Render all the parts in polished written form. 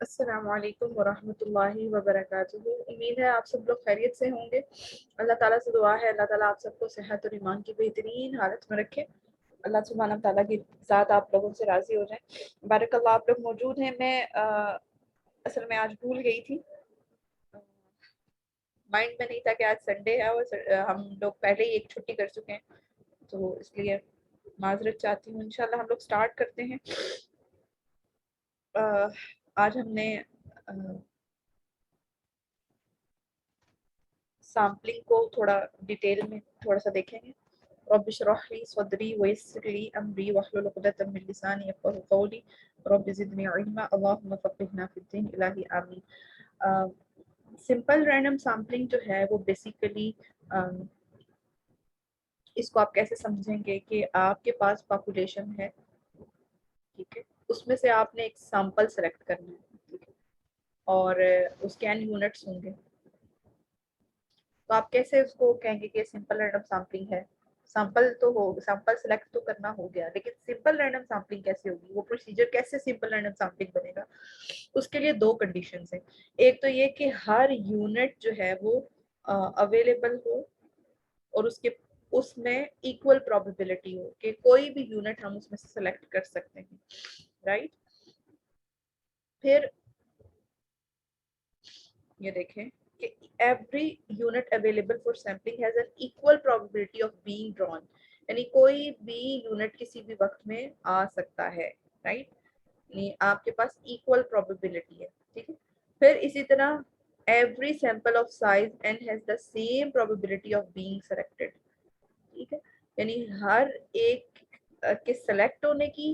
अस्सलामुअलैकुम वरहमतुल्लाहि वबरकातुहू। उम्मीद है आप सब लोग खैरियत से होंगे। अल्लाह ताला से दुआ है अल्लाह ताला आप सबको सेहत और ईमान की बेहतरीन हालत में रखे। अल्लाह सुब्हानहू ताला के साथ आप लोगों से राज़ी हो जाए। बारकल्लाह आप लोग मौजूद हैं। मैं असल में आज भूल गई थी, माइंड में नहीं था कि आज संडे है और हम लोग पहले ही एक छुट्टी कर चुके हैं, तो इसलिए माजरत चाहती हूँ। इंशाल्लाह हम लोग स्टार्ट करते हैं। आज हमने सैम्पलिंग को थोड़ा डिटेल में थोड़ा सा देखेंगे। रब्ब इश्रह ली सदरी वयस्सिर ली अमरी वहलुल उक़दतम मिन लिसानी यफ़क़हू क़ौली रब्ब ज़िदनी इल्मा अल्लाहुम्मा फ़क़्हिना फ़िद्दीन इलाही आमीन। सिंपल रैंडम सैम्पलिंग जो है वो बेसिकली इसको आप कैसे समझेंगे कि आपके पास पॉपुलेशन है, ठीक है, उसमें से आपने एक सैंपल सेलेक्ट करना है, ठीक है, और उसके n यूनिट्स होंगे। तो आप कैसे उसको कहेंगे कि सिंपल रैंडम सैम्पलिंग है? सैंपल सेलेक्ट तो करना हो गया, लेकिन सिंपल रैंडम सैम्पलिंग कैसे होगी? वो प्रोसीजर कैसे सिंपल रैंडम सैम्पलिंग बनेगा? उसके लिए दो कंडीशंस हैं। एक तो ये कि हर यूनिट जो है वो अवेलेबल हो और उसमें इक्वल प्रोबेबिलिटी हो कि कोई भी यूनिट हम उसमें से सेलेक्ट कर सकते हैं, राइट। फिर ये देखें कि every unit available for sampling has an equal probability of being drawn, यानी कोई भी यूनिट किसी भी वक्त में आ सकता है, राइट। यानी आपके पास इक्वल प्रोबेबिलिटी है, ठीक है। फिर इसी तरह every sample of size n has the same probability of being selected, ठीक है। यानी हर एक के सेलेक्ट होने की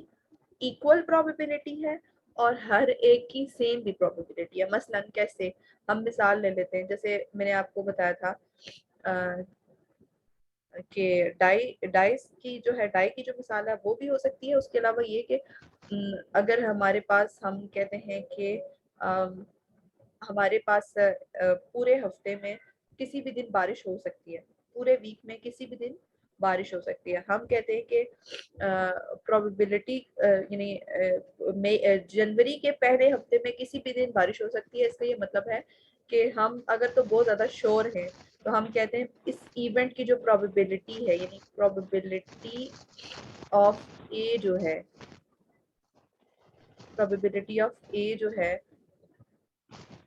इक्वल प्रोबेबिलिटी है और हर एक की सेम भी प्रोबेबिलिटी है। मसलन कैसे, हम मिसाल ले लेते हैं, जैसे मैंने आपको बताया था कि डाई की जो मिसाल है वो भी हो सकती है। उसके अलावा ये कि अगर हमारे पास, हम कहते हैं कि हमारे पास पूरे हफ्ते में किसी भी दिन बारिश हो सकती है, पूरे वीक में किसी भी दिन बारिश हो सकती है। हम कहते हैं कि प्रोबेबिलिटी यानी जनवरी के पहले हफ्ते में किसी भी दिन बारिश हो सकती है। इसका ये मतलब है कि हम अगर तो बहुत ज़्यादा श्योर हैं तो हम कहते हैं इस इवेंट की जो प्रोबेबिलिटी है, यानी प्रोबेबिलिटी ऑफ ए जो है, प्रोबेबिलिटी ऑफ ए जो है,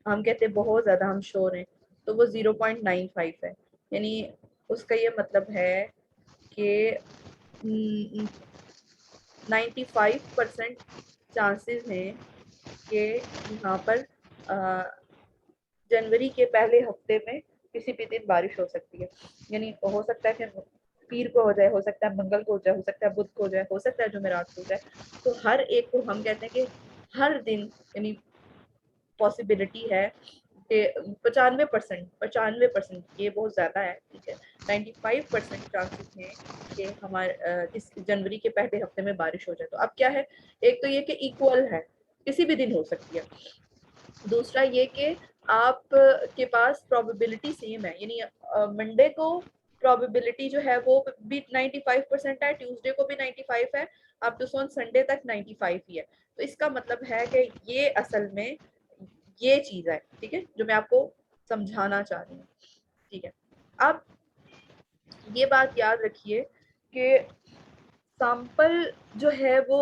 हम कहते हैं बहुत ज़्यादा हम श्योर हैं, तो वो 0.95 है। यानी उसका ये मतलब है कि 95% चांसेस हैं कि यहाँ पर जनवरी के पहले हफ्ते में किसी भी दिन बारिश हो सकती है। यानी हो सकता है कि पीर को हो जाए, हो सकता है मंगल को हो जाए, हो सकता है बुध को हो जाए, हो सकता है जुमेरात को हो जाए। तो हर एक को हम कहते हैं कि हर दिन यानी पॉसिबिलिटी है कि 95%, ये बहुत ज़्यादा है, ठीक है। 95% चांसेस हैं कि हमारे इस जनवरी के पहले हफ्ते में बारिश हो जाए। तो अब क्या है, एक तो ये कि इक्वल है, किसी भी दिन हो सकती है। दूसरा ये कि आप के पास प्रोबेबिलिटी सेम है, यानी मंडे को प्रोबेबिलिटी जो है वो भी 95% है, ट्यूसडे को भी 95 है, अप टू संडे तक 95 ही है। तो इसका मतलब है कि ये असल में ये चीज है, ठीक है, जो मैं आपको समझाना चाह रही हूँ, ठीक है। अब ये बात याद रखिए कि सैंपल जो है वो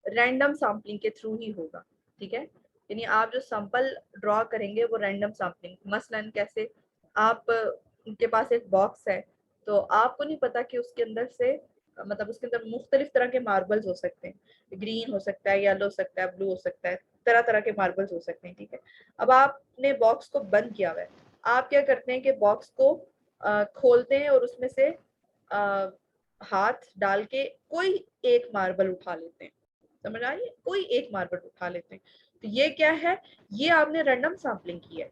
रैंडम सैम्पलिंग के थ्रू ही होगा, ठीक है। यानी आप जो सैंपल ड्रॉ करेंगे वो रैंडम सैम्पलिंग, मसलन कैसे, आप के पास एक बॉक्स है, तो आपको नहीं पता कि उसके अंदर से मतलब उसके अंदर मुख्तलिफ तरह के मार्बल्स हो सकते हैं, ग्रीन हो सकता है, येलो हो सकता है, ब्लू हो सकता है, तरह तरह के मार्बल्स हो सकते हैं, ठीक है। अब आपने बॉक्स को बंद किया हुआ है, आप क्या करते हैं कि बॉक्स को खोलते हैं और उसमें से हाथ डाल के कोई एक मार्बल उठा लेते हैं, समझ आ रही है, कोई एक मार्बल उठा लेते हैं। तो ये क्या है, ये आपने रैंडम सैम्पलिंग की है,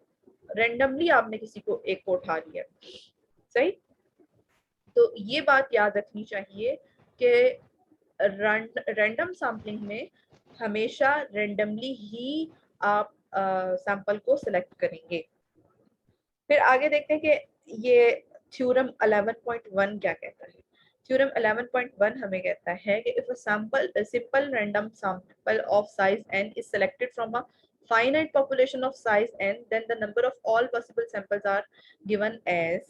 रैंडमली आपने किसी को एक को उठा लिया, सही। तो ये बात याद रखनी चाहिए कि रैंडम सैम्पलिंग में हमेशा रैंडमली ही आप सैंपल को सिलेक्ट करेंगे। फिर आगे देखते हैं कि ये थ्योरम 11.1 क्या कहता है। थ्योरम 11.1 हमें कहता है कि if a simple random sample of size n is selected from a finite population of size n, then the number of all possible samples are given as,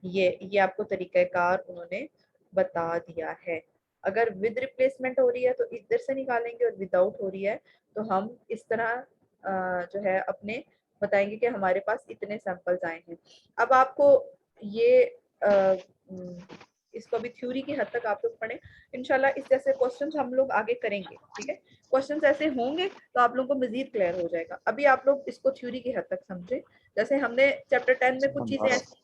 ये आपको तरीकाकार उन्होंने बता दिया है। अगर विद रिप्लेसमेंट हो रही है तो इधर से निकालेंगे और विदाउट हो रही है तो हम इस तरह जो है अपने बताएंगे कि हमारे पास इतने सैंपल्स आए हैं। अब आपको ये इसको अभी थ्योरी की हद तक आप लोग पढ़ें, इंशाल्लाह इस जैसे क्वेश्चंस हम लोग आगे करेंगे, ठीक है। क्वेश्चंस ऐसे होंगे तो आप लोगों को मजीद क्लियर हो जाएगा। अभी आप लोग इसको थ्योरी की हद तक समझें। जैसे हमने चैप्टर 10 में कुछ चीजें ऐसी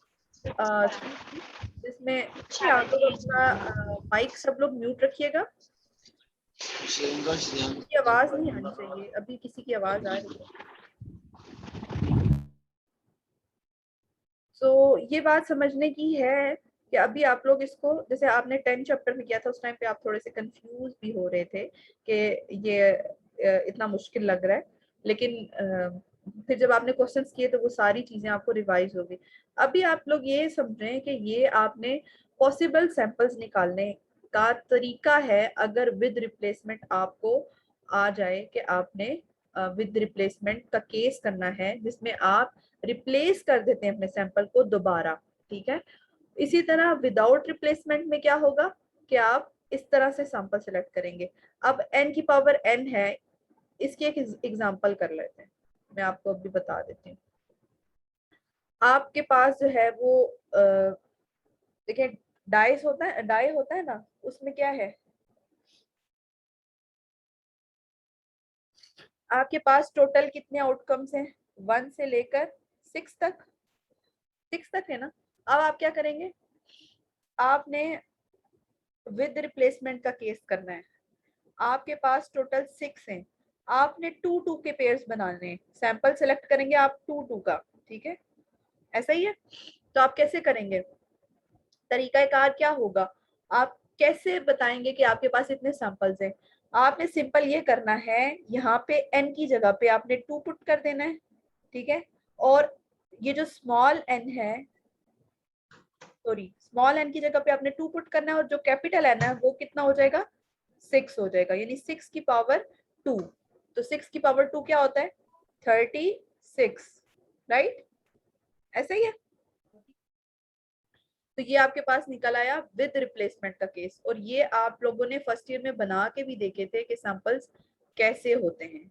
जिसमें आप लोग अपना माइक सब लोग म्यूट रखिएगा, की आवाज नहीं आनी चाहिए, अभी किसी की आवाज आ रही है। तो ये बात समझने की है कि अभी आप लोग इसको, जैसे आपने 10 चैप्टर में किया था उस टाइम पे आप थोड़े से कंफ्यूज भी हो रहे थे कि ये इतना मुश्किल लग रहा है, लेकिन फिर जब आपने क्वेश्चंस किए तो वो सारी चीजें आपको रिवाइज हो गई। अभी आप लोग ये समझ रहे हैं कि ये आपने पॉसिबल सैंपल्स निकालने का तरीका है। अगर विद रिप्लेसमेंट आपको आ जाए कि आपने विद रिप्लेसमेंट का केस करना है जिसमें आप रिप्लेस कर देते हैं अपने सैंपल को दोबारा, ठीक है। इसी तरह विदाउट रिप्लेसमेंट में क्या होगा कि आप इस तरह से सैंपल सेलेक्ट करेंगे। अब n की पावर n है, इसकी एक एग्जांपल कर लेते हैं, मैं आपको अभी बता देती हूँ। आपके पास जो है वो देखिए डाई होता है ना, उसमें क्या है, आपके पास टोटल कितने आउटकम्स हैं, 1 से लेकर 6 तक, 6 तक है ना। अब आप क्या करेंगे, आपने विद रिप्लेसमेंट का केस करना है। आपके पास टोटल 6 हैं, आपने 2-2 के पेयर्स बनाने हैं। सैंपल सेलेक्ट करेंगे आप 2-2 का, ठीक है, ऐसा ही है। तो आप कैसे करेंगे, तरीकाकार क्या होगा, आप कैसे बताएंगे कि आपके पास इतने सैंपल्स हैं। आपने सिंपल ये करना है, यहाँ पे n की जगह पे आपने 2 पुट कर देना है, ठीक है। और ये जो स्मॉल n है, सॉरी स्मॉल n की जगह पे आपने 2 पुट करना है, और जो कैपिटल n है वो कितना हो जाएगा, 6 हो जाएगा, यानी 6 की पावर 2। तो 6 की पावर 2 क्या होता है, 36, राइट, ऐसा ही है। तो ये आपके पास निकल आया विद रिप्लेसमेंट का केस, और ये आप लोगों ने फर्स्ट ईयर में बना के भी देखे थे कि सैंपल्स कैसे होते हैं,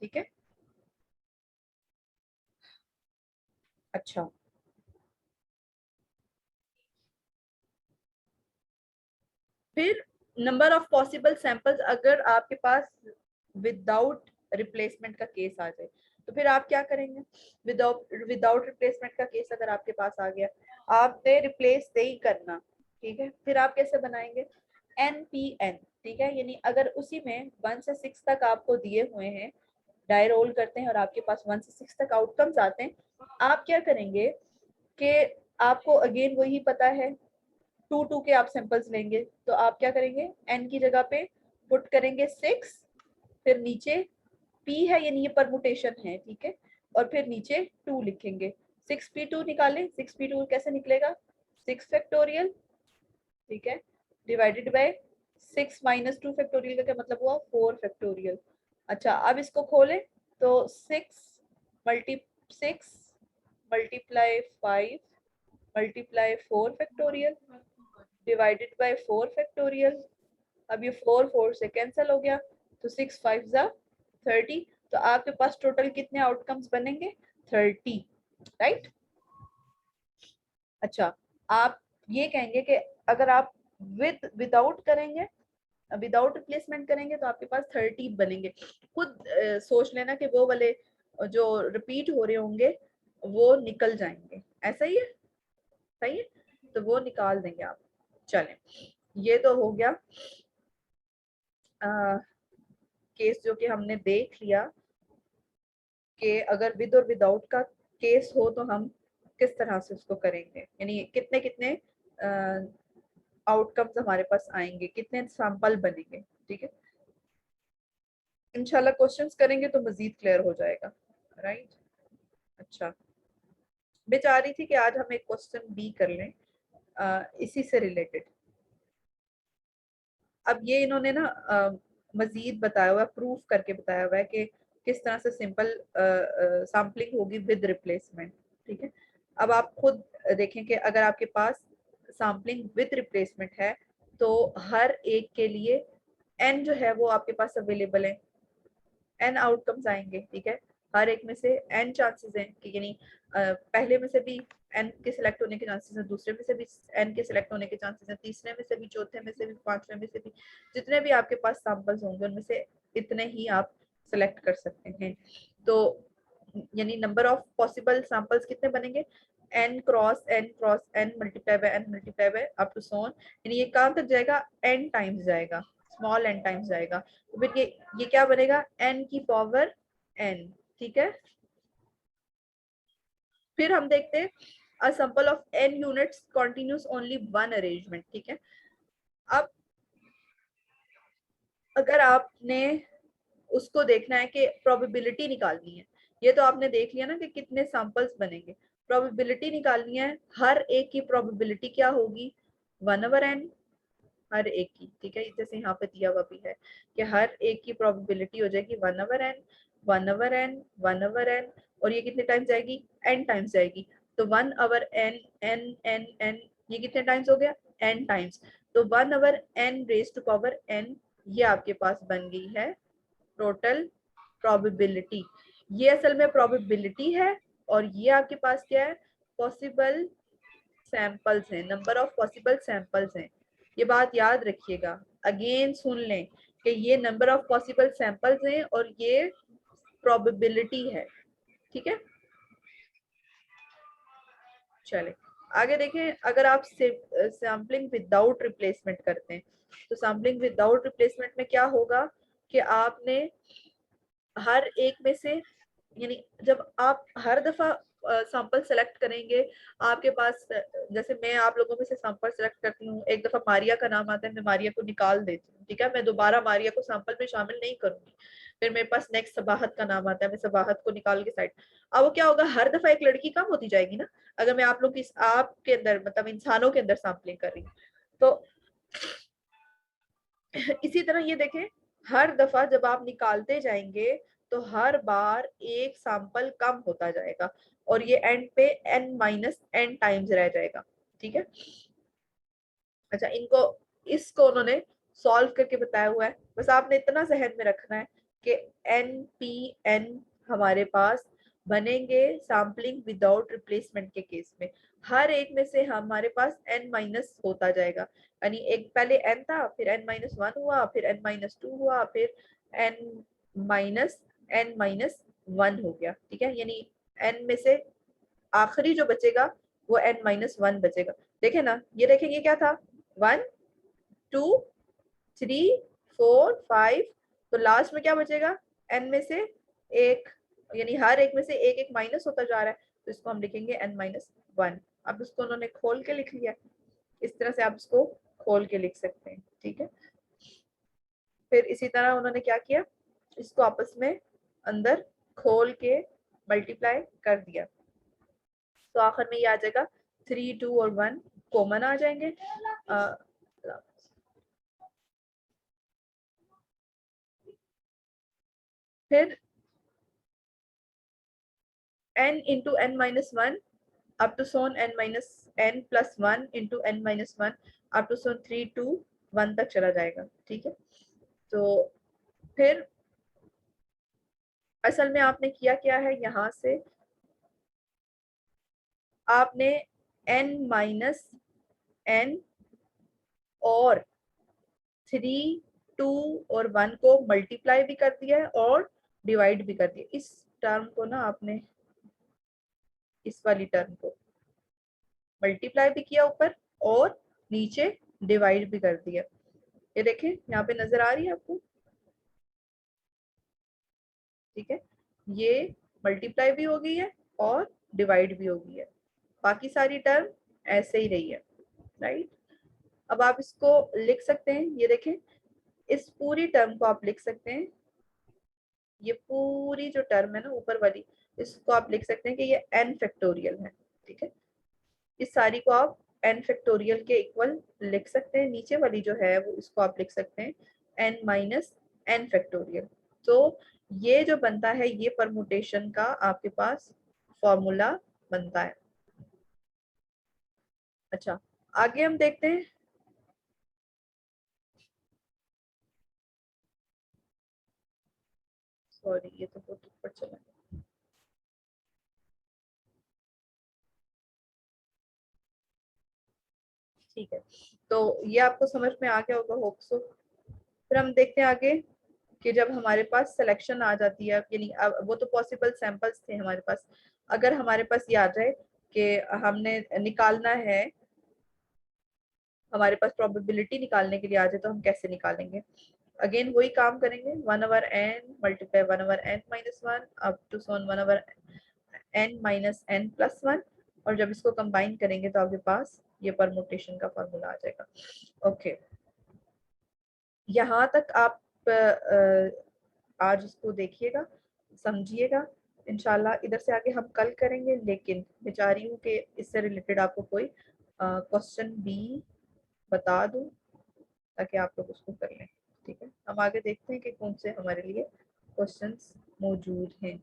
ठीक है। अच्छा, फिर नंबर ऑफ पॉसिबल सैंपल्स, अगर आपके पास विदाउट रिप्लेसमेंट का केस आ जाए तो फिर आप क्या करेंगे। विदाउट रिप्लेसमेंट का केस अगर आपके पास आ गया, आपने रिप्लेस नहीं करना, ठीक है, फिर आप कैसे बनाएंगे, NPN, ठीक है, यानी अगर उसी में 1 से 6 तक आपको दिए हुए हैं, डाई रोल करते हैं और आपके पास 1 से 6 तक आउटकम्स आते हैं, आप क्या करेंगे कि आपको अगेन वही पता है, 2-2 के आप सैंपल्स लेंगे, तो आप क्या करेंगे, n की जगह पे पुट करेंगे 6, फिर नीचे p है यानी ये परमुटेशन है, ठीक है, और फिर नीचे 2 लिखेंगे। 6p2 निकालें, 6p2 कैसे निकलेगा, 6 फैक्टोरियल, ठीक है, डिवाइडेड बाय 6 माइनस 2 फैक्टोरियल का क्या मतलब हुआ, 4 फैक्टोरियल। अच्छा, अब इसको खोलें तो 6 multiply 5 multiply 4 factorial divided by 4 factorial. अब ये 4 से कैंसिल हो गया, तो 6 5 जा 30। तो आपके पास टोटल कितने आउटकम्स बनेंगे, 30, राइट। अच्छा, आप ये कहेंगे कि अगर आप विदाउट करेंगे, विदाउट रिप्लेसमेंट करेंगे तो आपके पास 30 बनेंगे। खुद सोच लेना कि वो वाले जो रिपीट हो रहे होंगे वो निकल जाएंगे, ऐसा ही है, सही है, तो वो निकाल देंगे आप। चलें, ये तो हो गया केस जो कि हमने देख लिया कि अगर विद और विदाउट का केस हो तो हम किस तरह से उसको करेंगे, यानी कितने कितने आउटकम्स हमारे पास आएंगे, कितने सैंपल बनेंगे, ठीक है। इंशाल्लाह क्वेश्चंस करेंगे तो मजीद क्लियर हो जाएगा, राइट। अच्छा, मैं चाह रही थी कि आज हम एक क्वेश्चन बी कर लें इसी से रिलेटेड। अब ये इन्होंने ना मजीद बताया हुआ है, प्रूफ करके बताया हुआ है कि किस तरह से सिंपल सैम्पलिंग होगी विद रिप्लेसमेंट। ठीक है, अब आप खुद देखें कि अगर आपके पास सैम्पलिंग विद रिप्लेसमेंट है तो हर एक के लिए n जो है वो आपके पास अवेलेबल है, n आउटकम्स आएंगे। ठीक है, हर एक में से n चांसेस हैं कि यानी पहले में से भी n के सिलेक्ट होने के चांसेस हैं, दूसरे में से भी n के सिलेक्ट होने के चांसेस हैं, तीसरे में से भी, चौथे में से भी, पांचवे में से भी, जितने भी आपके पास सैंपल्स होंगे उनमें से इतने ही आप सेलेक्ट कर सकते हैं। तो यानी नंबर ऑफ पॉसिबल सैंपल्स कितने बनेंगे, n cross n multiply by n multiply by up to so on, यानी ये कहाँ तक जाएगा, n टाइम्स जाएगा, स्मॉल n टाइम्स जाएगा। तो फिर ये क्या बनेगा, n की पावर n। ठीक है, फिर हम देखते हैं a sample of n units continues only one arrangement। ठीक है, अब अगर आपने उसको देखना है कि प्रोबेबिलिटी निकालनी है, ये तो आपने देख लिया ना कि कितने सैंपल्स बनेंगे, प्रोबेबिलिटी निकालनी है, हर एक की प्रोबेबिलिटी क्या होगी, 1/n, हर एक की। ठीक है, जैसे यहाँ पे दिया हुआ भी है कि हर एक की प्रोबेबिलिटी हो जाएगी 1/n 1/n 1/n, और ये कितने टाइम्स जाएगी, n टाइम्स जाएगी। तो 1/n n n n, ये कितने टाइम्स हो गया, n टाइम्स। तो 1/n raise to power n, ये आपके पास बन गई है टोटल प्रोबेबिलिटी। ये असल में प्रोबेबिलिटी है, और ये आपके पास क्या है, पॉसिबल सैंपल्स हैं, नंबर ऑफ पॉसिबल सैंपल्स हैं। ये बात याद रखिएगा, अगेन सुन लें कि ये नंबर ऑफ पॉसिबल सैंपल्स हैं और ये प्रोबेबिलिटी है। ठीक है, चले आगे देखें। अगर आप सैम्पलिंग विदाउट रिप्लेसमेंट करते हैं तो सैम्पलिंग विदाउट रिप्लेसमेंट में क्या होगा कि आपने हर एक में से, यानी जब आप हर दफा सैंपल सेलेक्ट करेंगे, आपके पास जैसे मैं आप लोगों में से सैंपल सेलेक्ट करती हूँ, एक दफा मारिया का नाम आता है, मैं मारिया को निकाल देती हूँ। ठीक है, मैं दोबारा मारिया को सैंपल में शामिल नहीं करूंगी। फिर मेरे पास नेक्स्ट सबाहत का नाम आता है, मैं सबाहत को निकाल के साइड। अब वो क्या होगा, हर दफा एक लड़की कम होती जाएगी ना, अगर मैं आप लोग की आपके अंदर मतलब इंसानों के अंदर सैंपलिंग कर रही हूँ। तो इसी तरह ये देखें, हर दफा जब आप निकालते जाएंगे तो हर बार एक सैंपल कम होता जाएगा, और ये एंड पे n-n टाइम्स रह जाएगा। ठीक है, अच्छा इसको उन्होंने सॉल्व करके बताया हुआ है, बस आपने इतना जहन में रखना है कि n हमारे पास बनेंगे सैम्पलिंग विदाउट रिप्लेसमेंट के केस में, हर एक में से हमारे पास n- होता जाएगा, यानी एक पहले n था, फिर n-1 हुआ, फिर n-2 हुआ, फिर n-1 हो गया। ठीक है, यानी n में से आखिरी जो बचेगा वो n-1 बचेगा। देखे ना, ये देखेंगे क्या था, 1 2 3 4 5, तो लास्ट में क्या बचेगा, n में से एक, यानी हर एक में से एक एक माइनस होता जा रहा है, तो इसको हम लिखेंगे n-1। अब इसको उन्होंने खोल के लिख लिया, इस तरह से आप इसको खोल के लिख सकते हैं। ठीक है, फिर इसी तरह उन्होंने क्या किया, इसको आपस में अंदर खोल के मल्टीप्लाई कर दिया, तो आखिर में ये आ जाएगा 3 2 और 1 कॉमन आ जाएंगे। फिर n into n-1 up to so on n-n+1 into n-1 up to so on 3 2 1 तक चला जाएगा। ठीक है, तो फिर असल में आपने किया क्या है, यहाँ से आपने n-n और 3 2 और 1 को मल्टीप्लाई भी कर दिया है और डिवाइड भी कर दिया। इस टर्म को ना आपने, इस वाली टर्म को मल्टीप्लाई भी किया ऊपर और नीचे डिवाइड भी कर दिया। ये देखें यहाँ पे नजर आ रही है आपको। ठीक है, ये मल्टीप्लाई भी हो गई है और डिवाइड भी हो गई है, बाकी सारी टर्म ऐसे ही रही है। राइट, अब आप इसको लिख सकते हैं, ये देखें इस पूरी टर्म को आप लिख सकते हैं, ये पूरी जो टर्म है ना ऊपर वाली, इसको आप लिख सकते हैं कि ये n फैक्टोरियल है। ठीक है, इस सारी को आप n फैक्टोरियल के इक्वल लिख सकते हैं। नीचे वाली जो है वो इसको आप लिख सकते हैं n माइनस n फैक्टोरियल। तो ये जो बनता है ये परमुटेशन का आपके पास फॉर्मूला बनता है। अच्छा, आगे हम देखते हैं। सॉरी, ये तो बहुत ऊपर चला गया। ठीक है, तो ये आपको समझ में आ गया होगा, होप सो। फिर हम देखते हैं आगे कि जब हमारे पास सिलेक्शन आ जाती है, यानी अब वो तो पॉसिबल सैंपल्स थे हमारे पास। अगर हमारे पास ये आ जाए कि हमने निकालना है, हमारे पास प्रोबेबिलिटी निकालने के लिए आ जाए, तो हम कैसे निकालेंगे? अगेन वही काम करेंगे, 1/n multiply 1/n minus one up to so on 1/n minus n plus one, और जब इसको कंबाइन करेंगे तो आपके पास ये परमुटेशन का फॉर्मूला आ जाएगा। ओके, यहाँ तक आप आज इसको देखिएगा, समझिएगा। इंशाल्लाह इधर से आगे हम कल करेंगे, लेकिन मैं चाह रही हूँ कि इससे रिलेटेड आपको कोई क्वेश्चन भी बता दूं ताकि आप लोग उसको कर लें। ठीक है, हम आगे देखते हैं कि कौन से हमारे लिए क्वेश्चंस मौजूद हैं।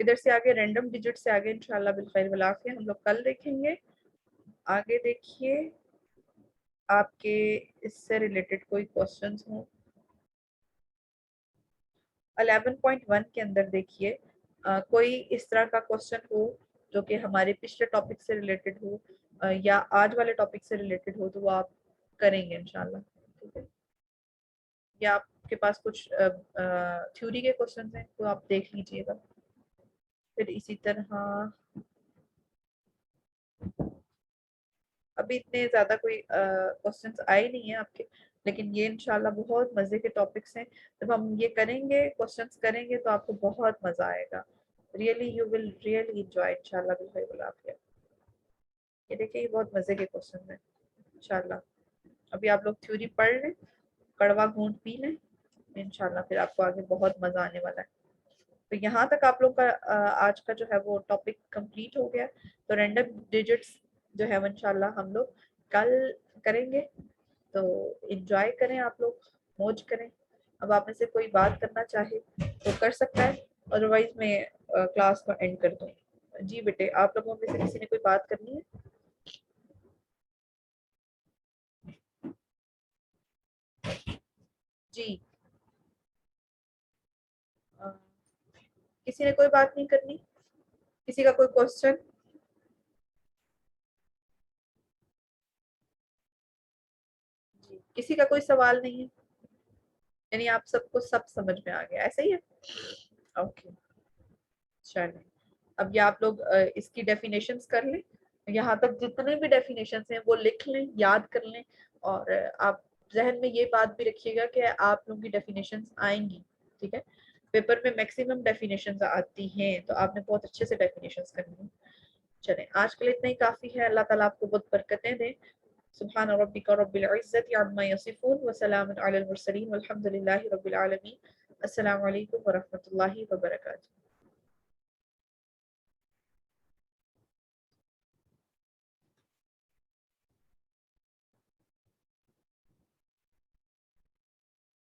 इधर से आगे रैंडम डिजिट से आगे इंशाल्लाह बिल खैर वल आफिया हम लोग कल देखेंगे। आगे देखिए आपके इससे रिलेटेड कोई क्वेश्चंस हो। 11.1 के अंदर देखिए कोई इस तरह का क्वेश्चन हो जो कि हमारे पिछले टॉपिक से रिलेटेड हो या आज वाले टॉपिक से रिलेटेड हो, तो वो आप करेंगे इंशाल्लाह। ठीक है, या आपके पास कुछ थ्योरी के क्वेश्चन हैं तो आप देख लीजिएगा। फिर इसी तरह अभी इतने ज्यादा कोई क्वेश्चंस आए नहीं है आपके, लेकिन ये इंशाल्लाह बहुत मजे के टॉपिक्स हैं। जब हम ये करेंगे, क्वेश्चंस करेंगे, तो आपको बहुत मजा आएगा। Really you will really enjoy इंशाल्लाह बिल आफिया। ये देखिए, ये बहुत मजे के क्वेश्चन हैं इंशाल्लाह। अभी आप लोग थ्योरी पढ़ लें, कड़वा घूंट पी लें, इंशाल्लाह फिर आपको आगे बहुत मजा आने वाला है। तो यहाँ तक आप लोग का आज का जो है वो टॉपिक कंप्लीट हो गया। तो रैंडम डिजिट्स जो है वो इंशाल्लाह हम लोग कल करेंगे। तो एंजॉय करें आप लोग, मौज करें। अब आप में से कोई बात करना चाहे तो कर सकता है, अदरवाइज मैं क्लास को एंड कर दूँ। जी बेटे, आप लोगों में से किसी ने कोई बात करनी है? जी, अ, किसी ने कोई बात नहीं करनी? किसी का कोई क्वेश्चन? किसी का कोई सवाल नहीं है? यानी आप सबको सब समझ में आ गया, ऐसा ही है? ओके, चलिए। अब ये आप लोग इसकी डेफिनेशंस कर लें। यहाँ तक जितने भी डेफिनेशंस हैं वो लिख लें, याद कर लें। और आप जहन में ये बात भी रखिएगा कि आप लोगों की डेफिनेशंस आएंगी। ठीक है, पेपर में मैक्सिमम डेफिनेशंस आती हैं, तो आपने बहुत अच्छे से डेफिनेशंस करनी है। चलें, आज के लिए इतना ही काफ़ी है। अल्लाह ताला आपको बहुत बरकतें दें। सुब्हान रब्बिका रब्बिल इज्जति अम्मा यसिफून व सलामुन अलल मुरसलीन वल्हम्दुलिल्लाहि रब्बिल आलमीन। अस्सलामु अलैकुम व रहमतुल्लाहि व बरकातुहू।